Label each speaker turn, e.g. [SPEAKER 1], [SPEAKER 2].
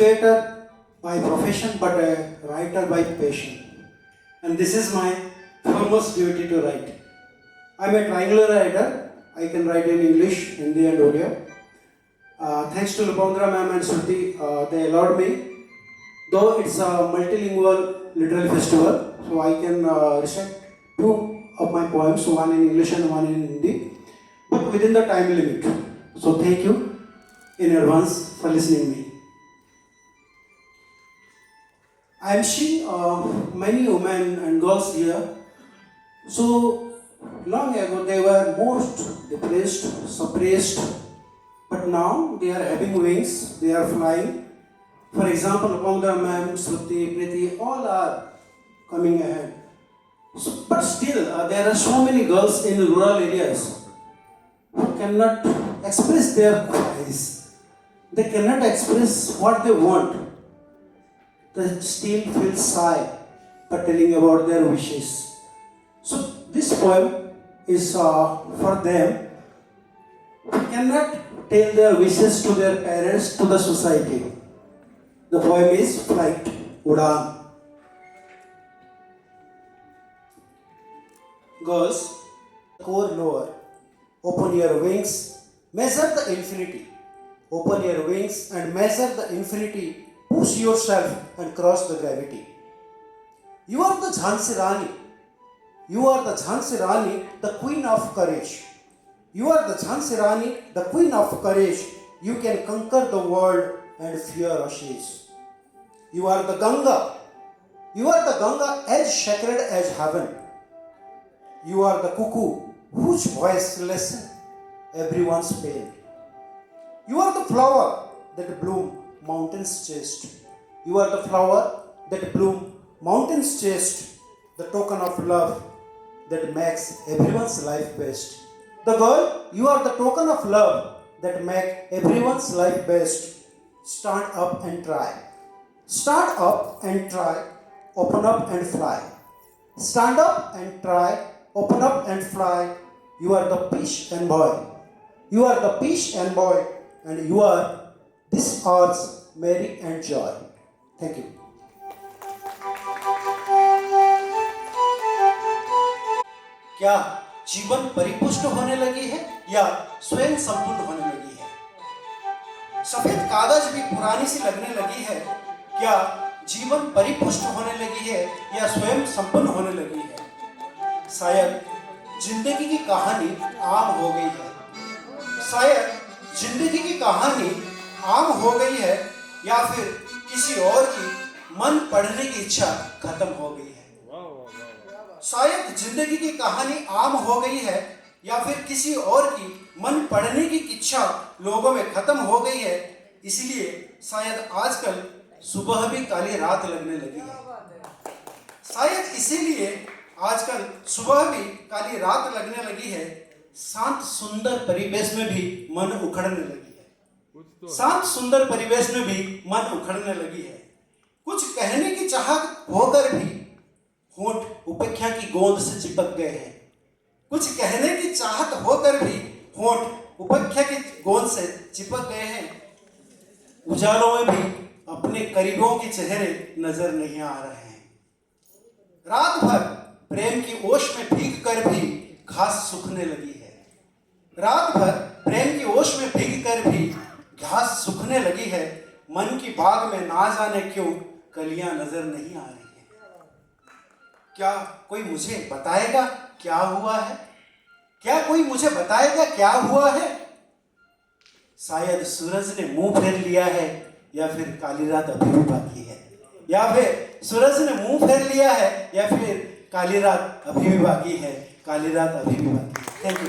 [SPEAKER 1] educator by profession but a writer by passion. And this is my foremost duty to write. I'm a triangular writer. I can write in English, Hindi and Odia. Thanks to Lupandra ma'am and Shruti, they allowed me. Though it's a multilingual literary festival, so I can recite two of my poems, one in English and one in Hindi, but within the time limit. So thank you in advance for listening me. I am seeing many women and girls here. So long ago they were most depressed, suppressed, but now they are having wings, they are flying. For example, Lupandra ma'am, Shruti, Priti, all are coming ahead. So, but still, there are so many girls in rural areas who cannot express their cries. They cannot express what they want. They still feel shy for telling about their wishes. So this poem is for them who cannot tell their wishes to their parents, to the society. The poem is Flight, Udaan. Girls, core lower, open your wings, measure the infinity. Open your wings and measure the infinity. Push yourself and cross the gravity. You are the Jhansi Rani. You are the Jhansi Rani, the queen of courage. You are the Jhansi Rani, the queen of courage. You can conquer the world and fear ashes. You are the Ganga. You are the Ganga as sacred as heaven. You are the cuckoo whose voice lessens everyone's pain. You are the flower that bloom mountains chest. You are the flower that bloom mountains chest, the token of love that makes everyone's life best. The girl, you are the token of love that makes everyone's life best. Stand up and try. Stand up and try. Open up and fly. Stand up and try. Open up and fly. You are the peace and boy. You are the peace and boy, and you are this hour's merry and joy. Thank you. क्या जीवन परिपुष्ट होने लगी है या स्वयं संपूर्ण होने लगी है? सफेद कागज भी पुरानी सी लगने लगी है। क्या जीवन परिपुष्ट होने लगी है या स्वयं संपूर्ण होने लगी है? शायद जिंदगी की कहानी आम हो गई है। शायद जिंदगी की कहानी आम हो गई है या फिर किसी और की मन पढ़ने की इच्छा खत्म हो गई है। शायद जिंदगी की कहानी आम हो गई है या फिर किसी और की मन पढ़ने की इच्छा लोगों में खत्म हो गई है। इसलिए शायद आजकल सुबह भी काली रात लगने लगी है। शायद इसीलिए आजकल सुबह भी काली रात लगने लगी है। शांत सुंदर परिवेश में भी मन उखड़ने लगी है। शांत सुंदर परिवेश में भी मन उखड़ने लगी है। कुछ कहने की चाहत होकर भी होंठ उपेक्षा की गोंद से चिपक गए हैं। कुछ कहने की चाहत होकर भी होंठ उपेक्षा की गोंद से चिपक गए हैं। उजालों में भी अपने करीबों के चेहरे नजर नहीं आ रहे हैं। रात भर प्रेम की ओश में भीग कर भी घास सूखने लगी है। रात भर प्रेम की ओश में भीग कर भी घास सूखने लगी है। मन की बाग में ना जाने क्यों कलियां नजर नहीं आ रही है। क्या कोई मुझे बताएगा क्या हुआ है? क्या कोई मुझे बताएगा क्या हुआ है? शायद सूरज ने मुंह फेर लिया है या फिर काली रात अभी भी बाकी है। या फिर सूरज ने मुंह फेर लिया है या फिर काली रात अभी भी बाकी है। काली रात अभी भी बाकी है। Thank you.